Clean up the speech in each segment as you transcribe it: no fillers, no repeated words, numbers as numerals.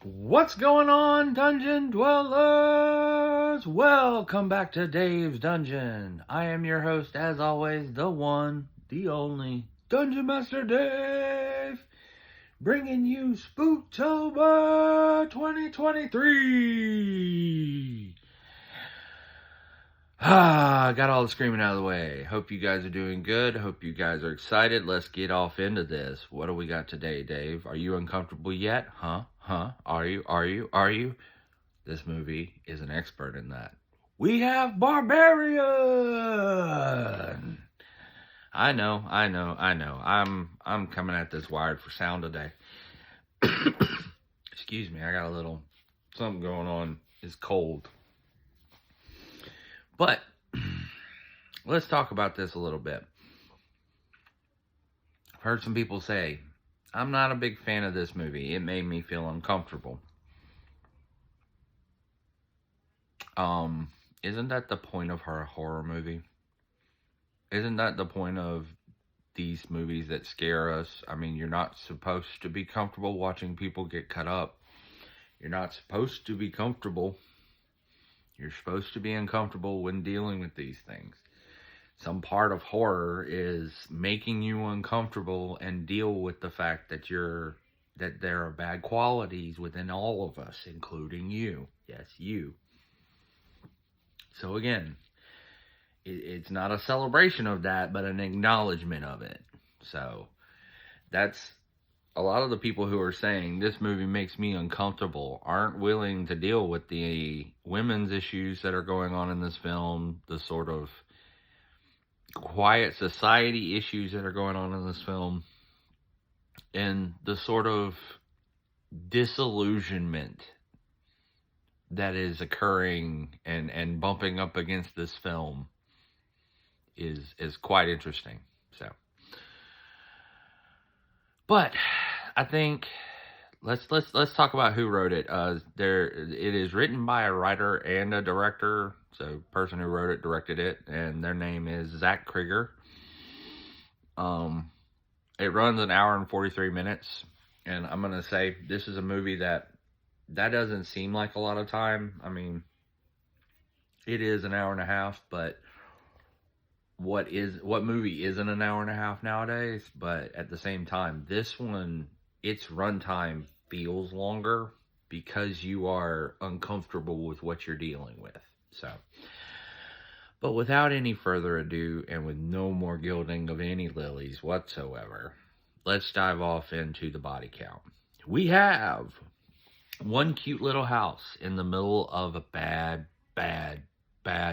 What's going on, Dungeon Dwellers? Welcome back to Dave's Dungeon. I am your host, as always, the one, the only, Dungeon Master Dave, bringing you Spooktober 2023. Got all the screaming out of the way. Hope you guys are doing good. Hope you guys are excited. Let's get off into this. What do we got today, Dave? Are you uncomfortable yet? Huh? Are you? This movie is an expert in that. We have Barbarian! I know. I'm coming at this wired for sound today. Excuse me, I got a little something going on. It's cold. But let's talk about this a little bit. I've heard some people say, I'm not a big fan of this movie. It made me feel uncomfortable. Isn't that the point of a horror movie? Isn't that the point of these movies that scare us? I mean, you're not supposed to be comfortable watching people get cut up. You're not supposed to be comfortable. You're supposed to be uncomfortable when dealing with these things. Some part of horror is making you uncomfortable and deal with the fact that there are bad qualities within all of us, including you. Yes, you. So again, it's not a celebration of that, but an acknowledgement of it. So that's a lot of the people who are saying this movie makes me uncomfortable aren't willing to deal with the women's issues that are going on in this film, the sort of quiet society issues that are going on in this film, and the sort of disillusionment that is occurring and bumping up against this film is quite interesting. So, but I think let's talk about who wrote it. It is written by a writer and a director. So, the person who wrote it directed it, and their name is Zach Krieger. It runs an hour and 43 minutes, and I'm gonna say this is a movie that doesn't seem like a lot of time. I mean, it is an hour and a half, but what movie isn't an hour and a half nowadays? But at the same time, this one, its runtime feels longer because you are uncomfortable with what you're dealing with. So, but without any further ado, and with no more gilding of any lilies whatsoever, let's dive off into the body count. We have one cute little house in the middle of a bad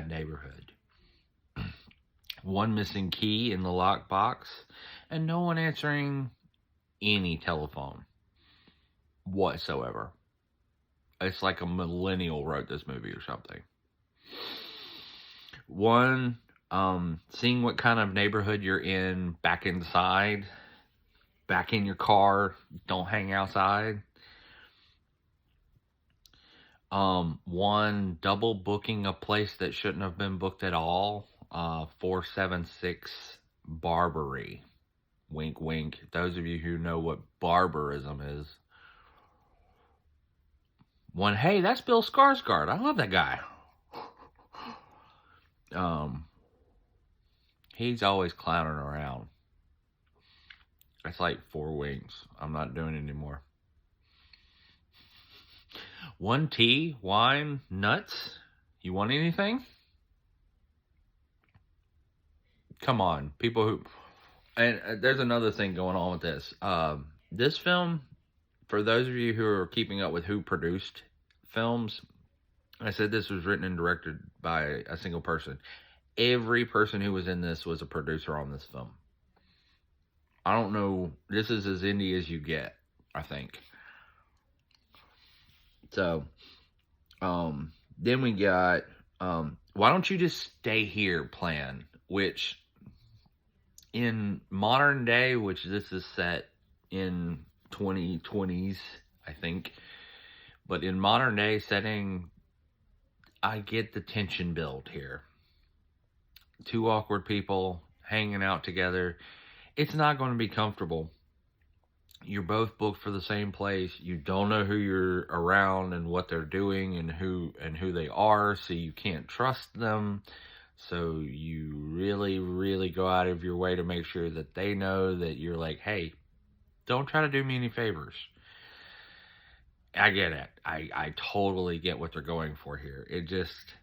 neighborhood. One missing key in the lockbox, and no one answering any telephone whatsoever. It's like a millennial wrote this movie or something. One, seeing what kind of neighborhood you're in, back inside, back in your car, don't hang outside. One, double booking a place that shouldn't have been booked at all. 476 Barbary. Wink, wink. Those of you who know what barbarism is. One, hey, that's Bill Skarsgård. I love that guy. He's always clowning around. That's like 4 winks. I'm not doing it anymore. One, tea, wine, nuts. You want anything? Come on, people who... And there's another thing going on with this. This film, for those of you who are keeping up with who produced films, I said this was written and directed by a single person. Every person who was in this was a producer on this film. I don't know. This is as indie as you get, I think. So, then we got, Why Don't You Just Stay Here plan, which in modern day, which this is set in 2020s, I think, but in modern day setting, I get the tension build here. 2 awkward people hanging out together. It's not going to be comfortable. You're both booked for the same place. You don't know who you're around and what they're doing and who they are, so you can't trust them. So you really, really go out of your way to make sure that they know that you're like, hey, don't try to do me any favors. I get it. I totally get what they're going for here. It just,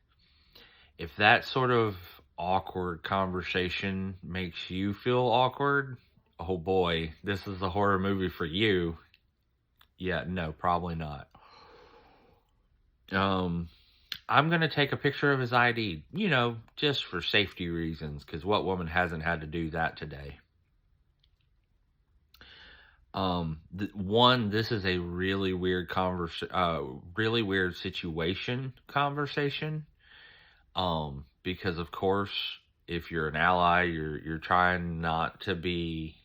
if that sort of awkward conversation makes you feel awkward, oh boy, this is the horror movie for you. Yeah, no, probably not. I'm going to take a picture of his ID, just for safety reasons, because what woman hasn't had to do that today? This is a really weird really weird conversation. Because of course, if you're an ally, you're trying not to be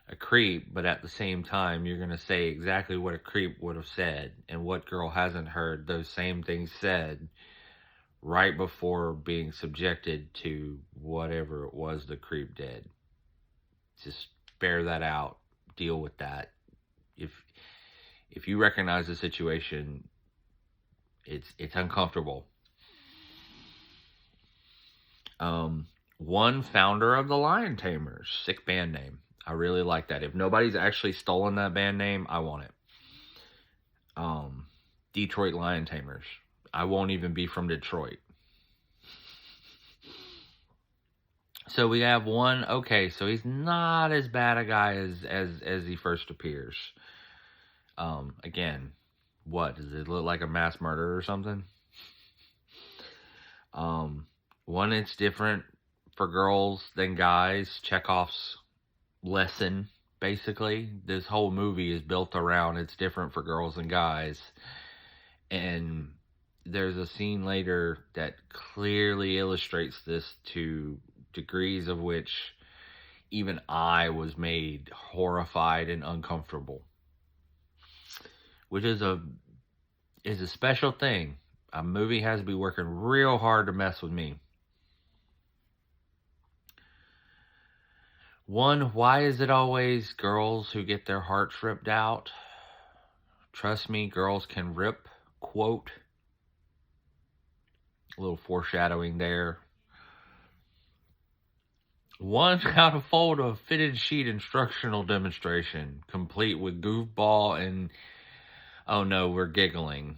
a creep, but at the same time, you're gonna say exactly what a creep would have said, and what girl hasn't heard those same things said right before being subjected to whatever it was the creep did. Just bear that out. Deal with that. If you recognize the situation, it's uncomfortable. One founder of the Lion Tamers, sick band name. I really like that. If nobody's actually stolen that band name, I want it. Detroit Lion Tamers. I won't even be from Detroit. So we have one. Okay, so he's not as bad a guy as he first appears. Again, what does it look like, a mass murder or something? One, it's different for girls than guys. Chekhov's lesson, basically. This whole movie is built around it's different for girls and guys. And there's a scene later that clearly illustrates this to degrees of which even I was made horrified and uncomfortable. Which is a special thing. A movie has to be working real hard to mess with me. One, why is it always girls who get their hearts ripped out? Trust me, girls can rip, quote. A little foreshadowing there. One, how to fold a fitted sheet instructional demonstration, complete with goofball and, oh no, we're giggling.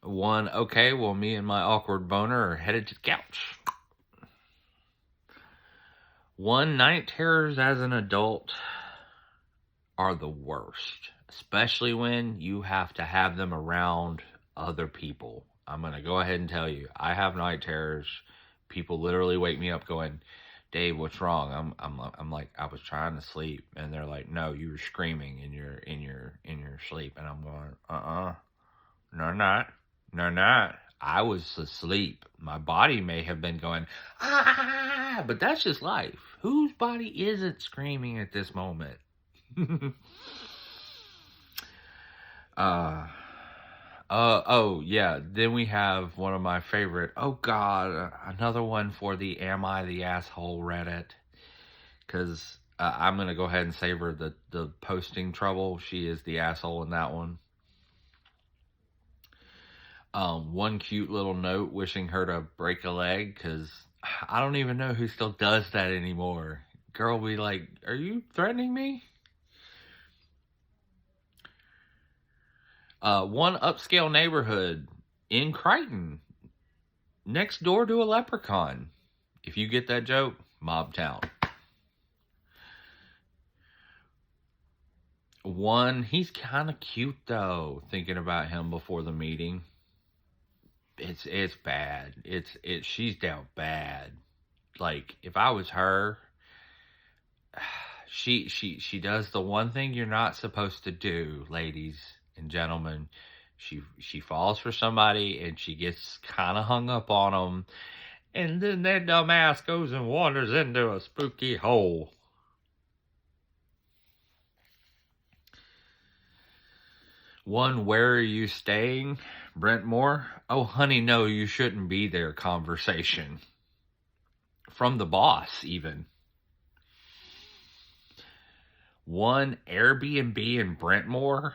One, okay, well, me and my awkward boner are headed to the couch. One, night terrors as an adult are the worst, especially when you have to have them around other people. I'm going to go ahead and tell you, I have night terrors. People literally wake me up going, Dave, what's wrong? I'm like, I was trying to sleep, and they're like, no, you were screaming in your sleep, and I'm going, no, not. No, not. I was asleep. My body may have been going, but that's just life. Whose body isn't screaming at this moment? Oh, yeah. Then we have one of my favorite. Oh, God. Another one for the Am I the Asshole Reddit. Because I'm going to go ahead and save her the posting trouble. She is the asshole in that one. One cute little note wishing her to break a leg, because I don't even know who still does that anymore. Girl be like, are you threatening me? One upscale neighborhood in Crichton, next door to a leprechaun. If you get that joke, Mob Town. One, he's kind of cute though, thinking about him before the meeting. It's bad. She's down bad. Like, if I was her, she does the one thing you're not supposed to do, ladies and gentlemen. She falls for somebody and she gets kind of hung up on them, and then that dumb ass goes and wanders into a spooky hole. One, where are you staying, Brentmore? Oh, honey, no, you shouldn't be there conversation. From the boss, even. One Airbnb in Brentmore,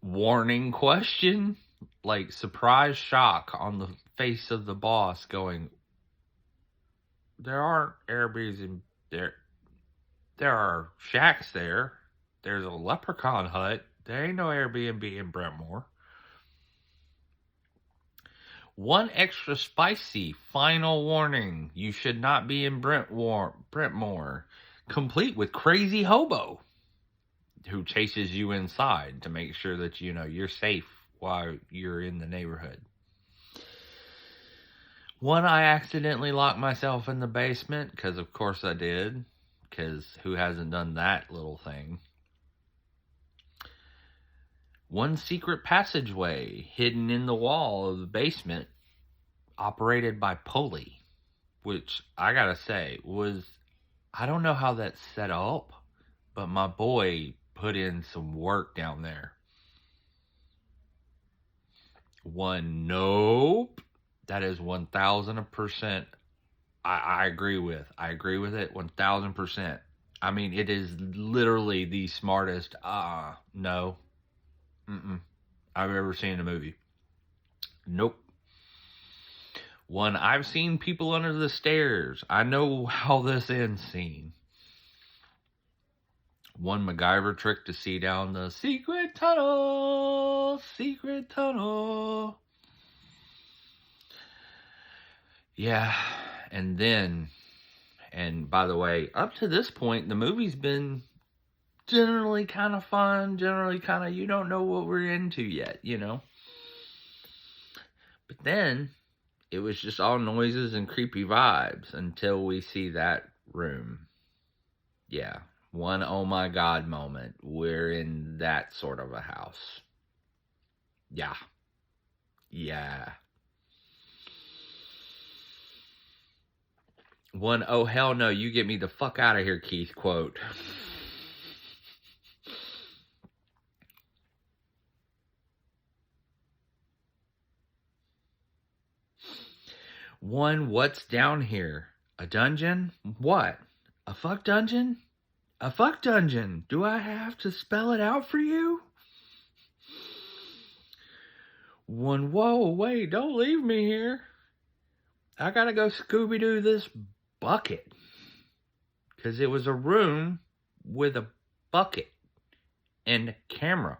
warning question, like surprise shock on the face of the boss going, there aren't Airbnbs in there. There are shacks there. There's a leprechaun hut. There ain't no Airbnb in Brentmore. One extra spicy final warning. You should not be in Brentmore. Complete with crazy hobo who chases you inside to make sure that you know you're safe while you're in the neighborhood. One, I accidentally locked myself in the basement, because of course I did, because who hasn't done that little thing? One secret passageway hidden in the wall of the basement, operated by pulley, which I gotta say was, I don't know how that's set up, but my boy put in some work down there. One, nope. That is 1,000%. I agree with. I agree with it 1,000%. I mean, it is literally the smartest. No. I've ever seen in a movie. Nope. One, I've seen people under the stairs. I know how this ends scene. One MacGyver trick to see down the secret tunnel. Secret tunnel. Yeah, and then, and by the way, up to this point, the movie's been generally kind of fun, generally kind of, you don't know what we're into yet, you know? But then, it was just all noises and creepy vibes until we see that room. Yeah, one oh my god moment. We're in that sort of a house. Yeah. Yeah. One, oh hell no, you get me the fuck out of here, Keith quote. One, what's down here? A dungeon? What? A fuck dungeon? A fuck dungeon. Do I have to spell it out for you? One, whoa, wait, don't leave me here. I gotta go Scooby-Doo this bucket. Because it was a room with a bucket and a camera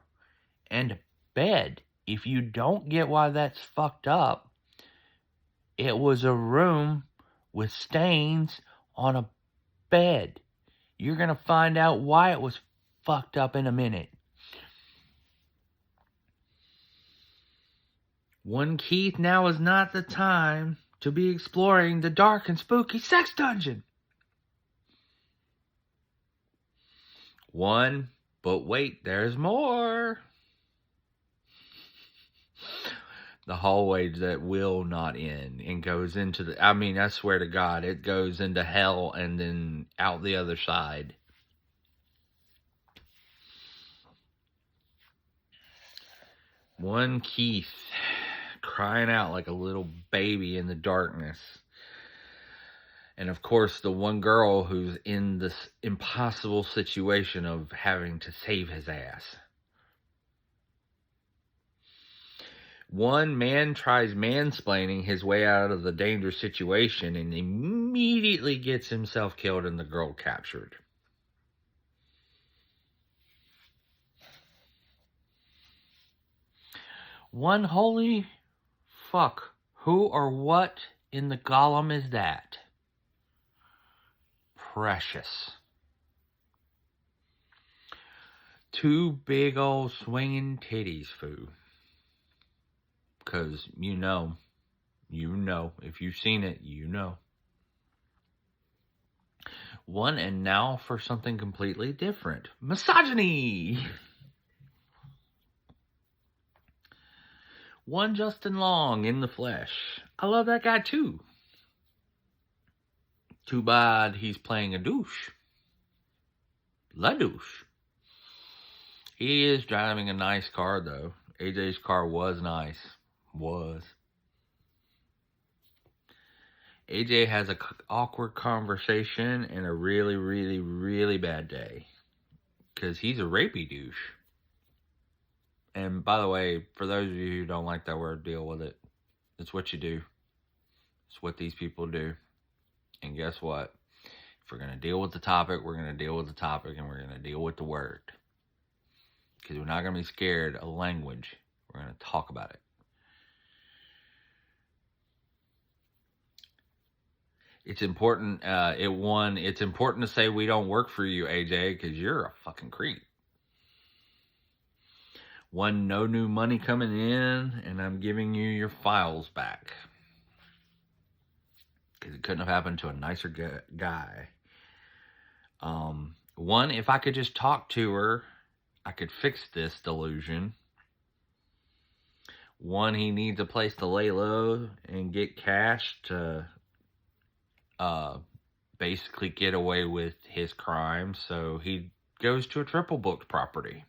and a bed. If you don't get why that's fucked up, it was a room with stains on a bed. You're going to find out why it was fucked up in a minute. One, Keith, now is not the time to be exploring the dark and spooky sex dungeon. One, but wait, there's more. The hallway that will not end and goes into the, I mean, I swear to God, it goes into hell and then out the other side. One, Keith crying out like a little baby in the darkness. And of course, the one girl who's in this impossible situation of having to save his ass. One man tries mansplaining his way out of the dangerous situation and immediately gets himself killed and the girl captured. One, holy fuck, who or what in the golem is that? Precious. Two big old swinging titties, foo. Because you know, if you've seen it, you know. One, and now for something completely different. Misogyny! One, Justin Long in the flesh. I love that guy too. Too bad he's playing a douche. La douche. He is driving a nice car though. AJ's car was nice. Was. AJ has a awkward conversation and a really, really, really bad day. Because he's a rapey douche. And by the way, for those of you who don't like that word, deal with it. It's what you do. It's what these people do. And guess what? If we're going to deal with the topic, we're going to deal with the topic and we're going to deal with the word. Because we're not going to be scared of language. We're going to talk about it. It's important. It's important to say we don't work for you, AJ, because you're a fucking creep. One, no new money coming in, and I'm giving you your files back. Because it couldn't have happened to a nicer guy. One, if I could just talk to her, I could fix this delusion. One, he needs a place to lay low and get cash to basically get away with his crime. So he goes to a triple booked property.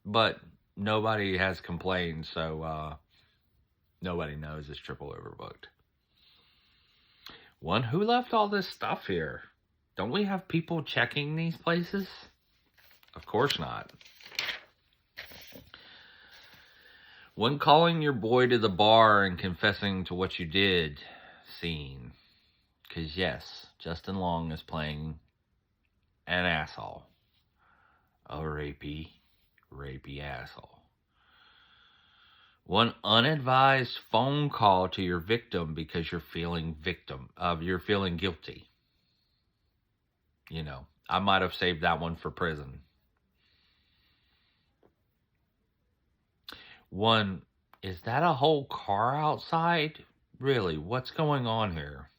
But nobody has complained, so nobody knows it's triple overbooked. One, who left all this stuff here? Don't we have people checking these places? Of course not. One, calling your boy to the bar and confessing to what you did scene. Because yes, Justin Long is playing an asshole. A rapey asshole. One, unadvised phone call to your victim because you're feeling guilty. You know, I might have saved that one for prison. One, is that a whole car outside? Really, what's going on here?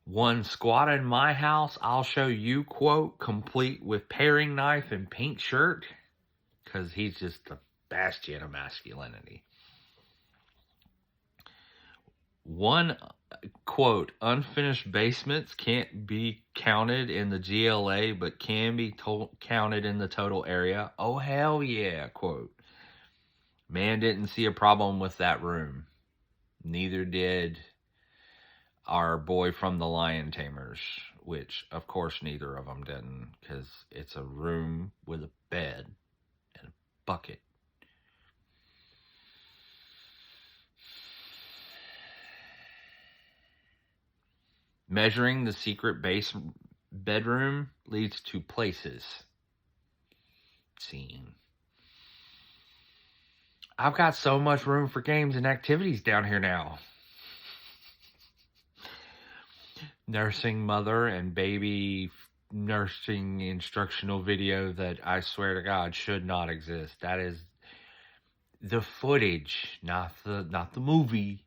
One, squat in my house, I'll show you, quote, complete with paring knife and pink shirt. Because he's just the bastion of masculinity. One, quote, unfinished basements can't be counted in the GLA, but can be counted in the total area. Oh, hell yeah, quote. Man didn't see a problem with that room. Neither did our boy from the Lion Tamers, which, of course, neither of them didn't, because it's a room with a bed and a bucket. Measuring the secret base bedroom leads to places seen. I've got so much room for games and activities down here now. Nursing mother and baby nursing instructional video that I swear to God should not exist. That is the footage, not the movie,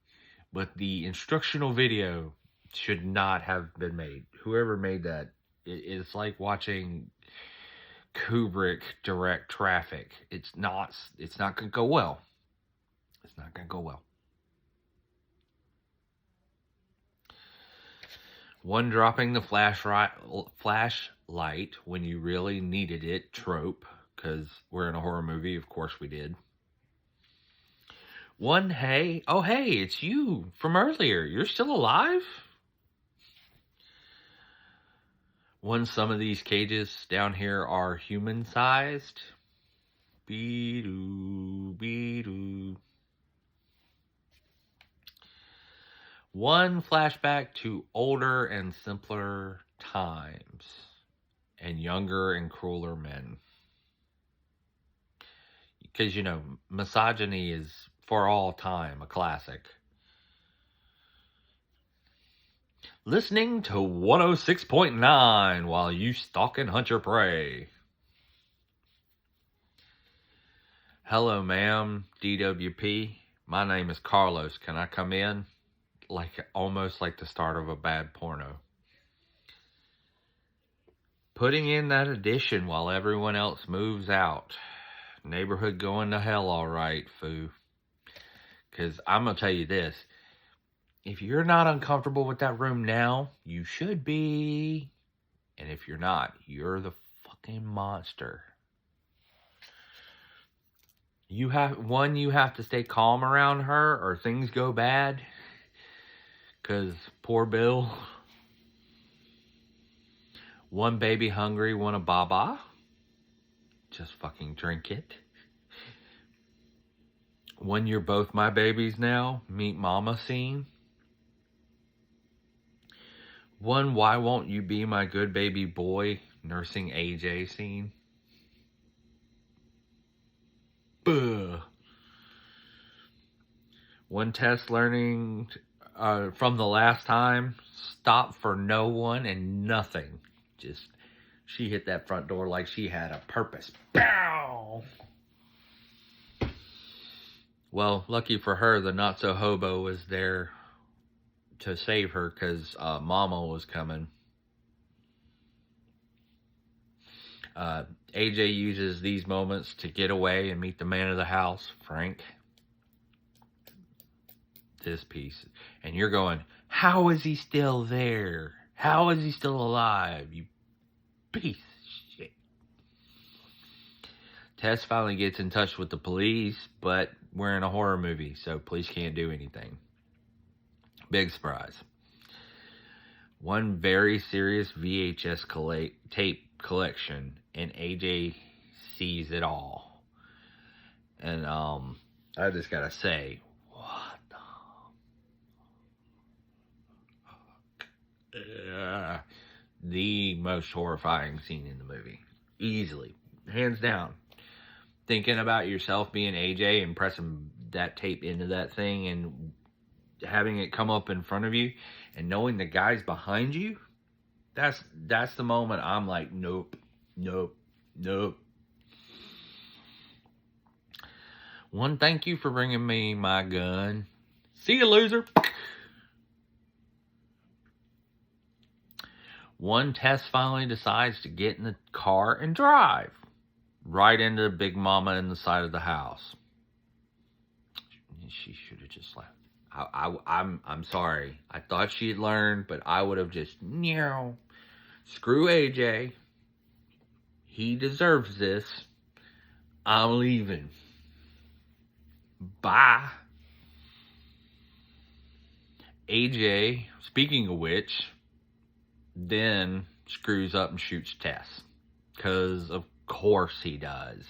but the instructional video should not have been made. Whoever made that, it's like watching Kubrick direct Traffic. It's not going to go well. It's not going to go well. One, dropping the flashlight when you really needed it trope, because we're in a horror movie, of course we did. One, hey, it's you from earlier. You're still alive? One, some of these cages down here are human-sized. Be-doo. One, flashback to older and simpler times and younger and crueler men. Because, you know, misogyny is for all time a classic. Listening to 106.9 while you stalk and hunt your prey. Hello, ma'am, DWP. My name is Carlos. Can I come in? Almost like the start of a bad porno. Putting in that addition while everyone else moves out. Neighborhood going to hell, all right, foo. Because I'm going to tell you this. If you're not uncomfortable with that room now, you should be. And if you're not, you're the fucking monster. You have to stay calm around her or things go bad. Because poor Bill. One baby hungry, one a baba. Just fucking drink it. One, you're both my babies now. Meet Momma scene. One, why won't you be my good baby boy? Nursing AJ scene. Buh. One, test learning from the last time. Stop for no one and nothing. Just, she hit that front door like she had a purpose. Bow! Well, lucky for her, the not-so-hobo was there to save her because Momma was coming. AJ uses these moments to get away and meet the man of the house, Frank. This piece. And you're going, how is he still there? How is he still alive? You piece of shit. Tess finally gets in touch with the police, but we're in a horror movie, so police can't do anything. Big surprise. One very serious VHS tape collection, and AJ sees it all. And I just gotta say, what the most horrifying scene in the movie, easily, hands down. Thinking about yourself being AJ and pressing that tape into that thing and having it come up in front of you and knowing the guy's behind you, that's the moment I'm like, nope. One, thank you for bringing me my gun. See you, loser. One, Tess finally decides to get in the car and drive right into Big Momma in the side of the house. She should have just left. I'm sorry. I thought she had learned, but I would have just, screw AJ. He deserves this. I'm leaving. Bye. AJ, speaking of which, then screws up and shoots Tess. Because of course he does.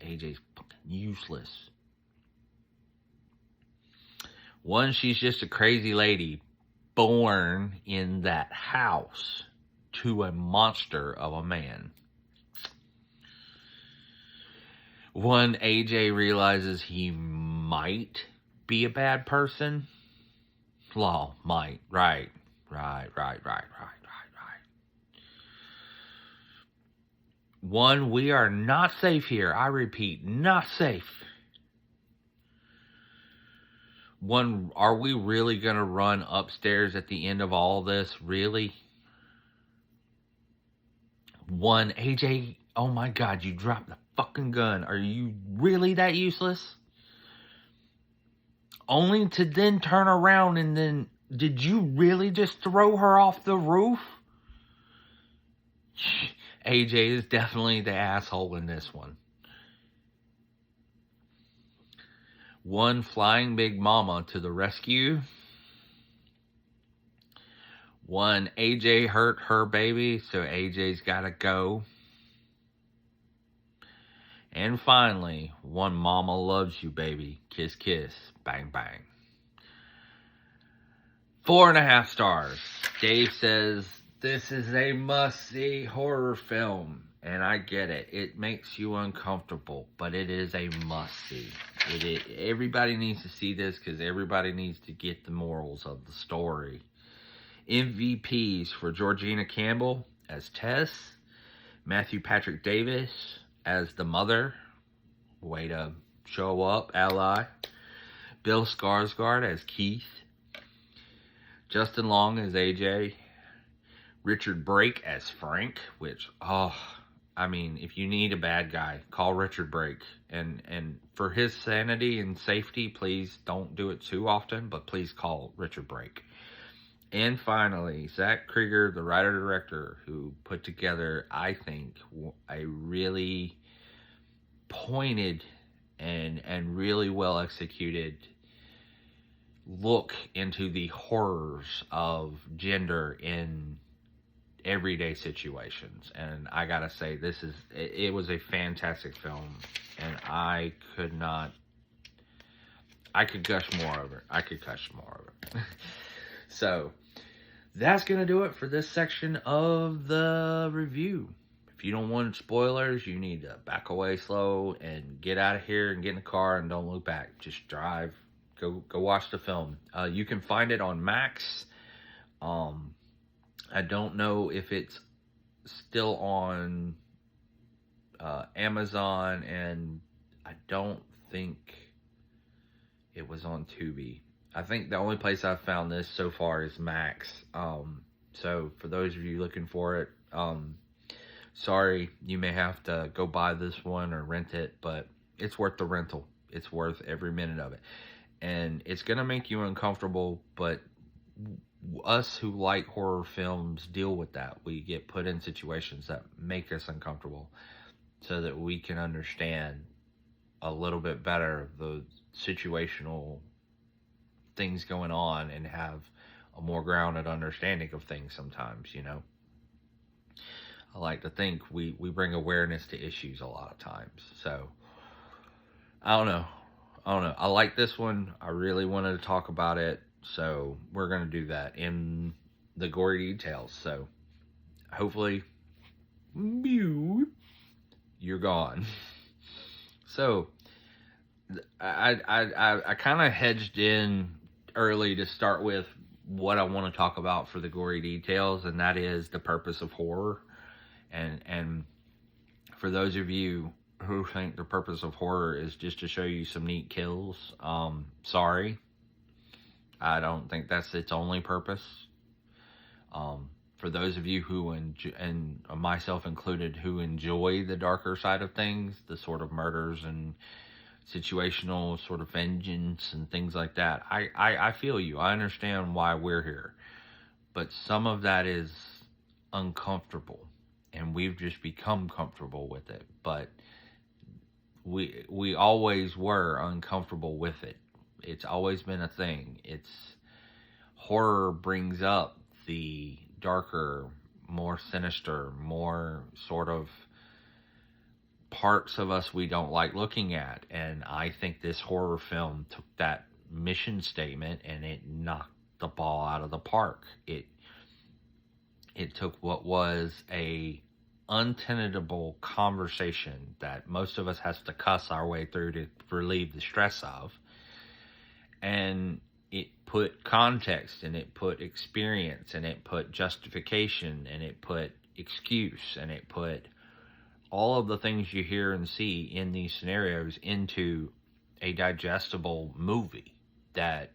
AJ's fucking useless. One, she's just a crazy lady born in that house to a monster of a man. One, AJ realizes he might be a bad person. Well, might. Right. One, we are not safe here. I repeat, not safe. One, are we really going to run upstairs at the end of all this? Really? One, AJ, oh my God, you dropped the fucking gun. Are you really that useless? Only to then turn around and then, did you really just throw her off the roof? AJ is definitely the asshole in this one. One, flying Big Momma to the rescue. One, AJ hurt her baby, so AJ's gotta go. And finally, one, Momma loves you, baby. Kiss, kiss. Bang, bang. 4.5 stars. Dave says, this is a must-see horror film. And I get it. It makes you uncomfortable, but it is a must-see. Everybody needs to see this because everybody needs to get the morals of the story. MVPs for Georgina Campbell as Tess. Matthew Patrick Davis as the mother. Way to show up, ally. Bill Skarsgård as Keith. Justin Long as AJ. Richard Brake as Frank, which, if you need a bad guy, call Richard Brake. And for his sanity and safety, please don't do it too often, but please call Richard Brake. And finally, Zach Krieger, the writer-director, who put together, I think, a really pointed and really well executed look into the horrors of gender in everyday situations. And I gotta say, it was a fantastic film, and I could gush more over it. I could gush more over it. So that's gonna do it for this section of the review. If you don't want spoilers, you need to back away slow and get out of here and get in the car and don't look back. Just drive. Go watch the film. You can find it on Max. I don't know if it's still on Amazon, and I don't think it was on Tubi. I think the only place I've found this so far is Max. So for those of you looking for it, sorry, you may have to go buy this one or rent it, but it's worth the rental. It's worth every minute of it. And it's going to make you uncomfortable, but us who like horror films deal with that. We get put in situations that make us uncomfortable so that we can understand a little bit better the situational things going on and have a more grounded understanding of things sometimes, you know. I like to think we bring awareness to issues a lot of times. So, I don't know. I like this one. I really wanted to talk about it. So, we're going to do that in the gory details. So, hopefully, you're gone. So, I kind of hedged in early to start with what I want to talk about for the gory details, and that is the purpose of horror. And for those of you who think the purpose of horror is just to show you some neat kills, sorry. I don't think that's its only purpose. For those of you who, and myself included, who enjoy the darker side of things, the sort of murders and situational sort of vengeance and things like that, I feel you. I understand why we're here. But some of that is uncomfortable, and we've just become comfortable with it. But we always were uncomfortable with it. It's always been a thing. Horror brings up the darker, more sinister, more sort of parts of us we don't like looking at. And I think this horror film took that mission statement and it knocked the ball out of the park. It took what was a untenable conversation that most of us has to cuss our way through to relieve the stress of, and it put context, and it put experience, and it put justification, and it put excuse, and it put all of the things you hear and see in these scenarios into a digestible movie that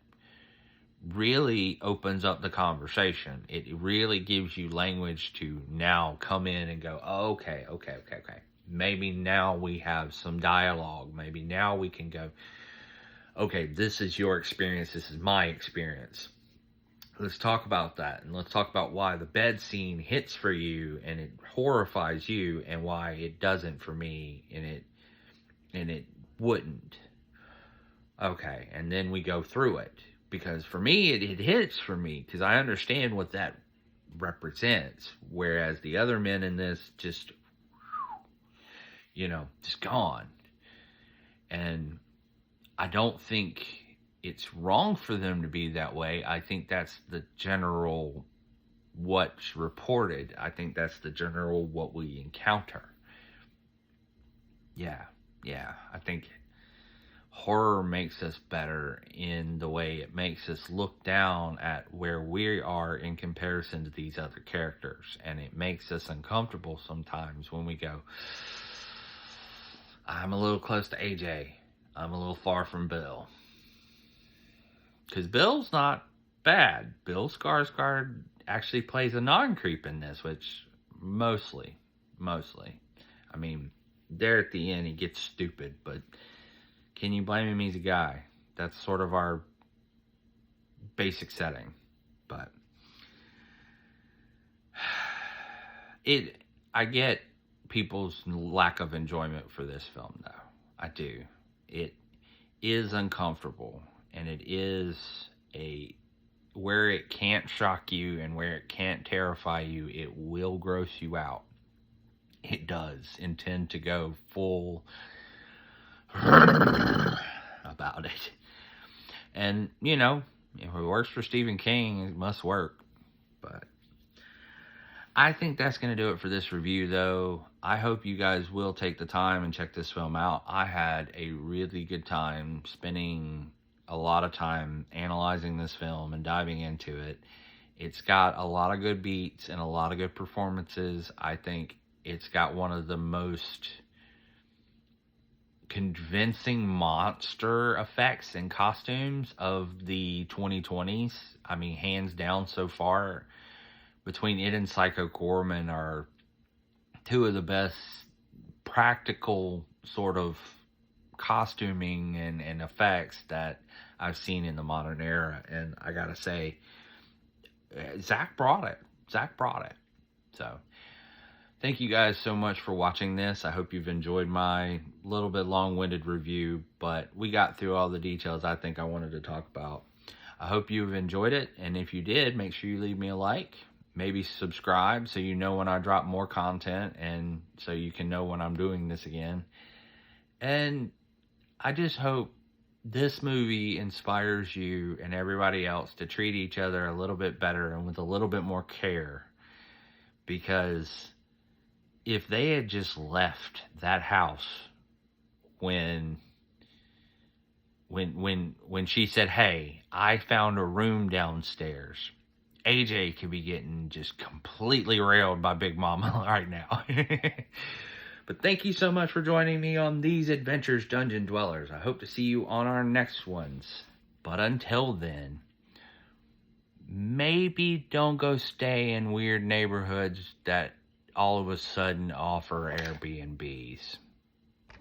really opens up the conversation. It really gives you language to now come in and go, oh, okay. Maybe now we have some dialogue. Maybe now we can go, okay, this is your experience. This is my experience. Let's talk about that. And let's talk about why the bed scene hits for you and it horrifies you, and why it doesn't for me and it wouldn't. Okay, and then we go through it. Because for me, it hits for me, because I understand what that represents. Whereas the other men in this just gone. And I don't think it's wrong for them to be that way. I think that's the general what's reported. I think that's the general what we encounter. Yeah. I think horror makes us better in the way it makes us look down at where we are in comparison to these other characters. And it makes us uncomfortable sometimes when we go, I'm a little close to AJ. I'm a little far from Bill. Because Bill's not bad. Bill Skarsgård actually plays a non-creep in this, which mostly. I mean, there at the end he gets stupid, but can you blame him? He's a guy. That's sort of our basic setting. But I get people's lack of enjoyment for this film, though. I do. It is uncomfortable, and it is a where it can't shock you and where it can't terrify you, it will gross you out. It does intend to go full about it. And, you know, if it works for Stephen King, it must work. But I think that's going to do it for this review, though. I hope you guys will take the time and check this film out. I had a really good time spending a lot of time analyzing this film and diving into it. It's got a lot of good beats and a lot of good performances. I think it's got one of the most convincing monster effects and costumes of the 2020s. I mean, hands down so far. Between it and Psycho Gorman are two of the best practical sort of costuming and effects that I've seen in the modern era. And I gotta say, Zach brought it. So, thank you guys so much for watching this. I hope you've enjoyed my little bit long-winded review, but we got through all the details I think I wanted to talk about. I hope you've enjoyed it, and if you did, make sure you leave me a like. Maybe subscribe so you know when I drop more content and so you can know when I'm doing this again. And I just hope this movie inspires you and everybody else to treat each other a little bit better and with a little bit more care. Because if they had just left that house when she said, "Hey, I found a room downstairs," AJ could be getting just completely railed by Big Mama right now. But thank you so much for joining me on these adventures, Dungeon Dwellers. I hope to see you on our next ones. But until then, maybe don't go stay in weird neighborhoods that all of a sudden offer Airbnbs.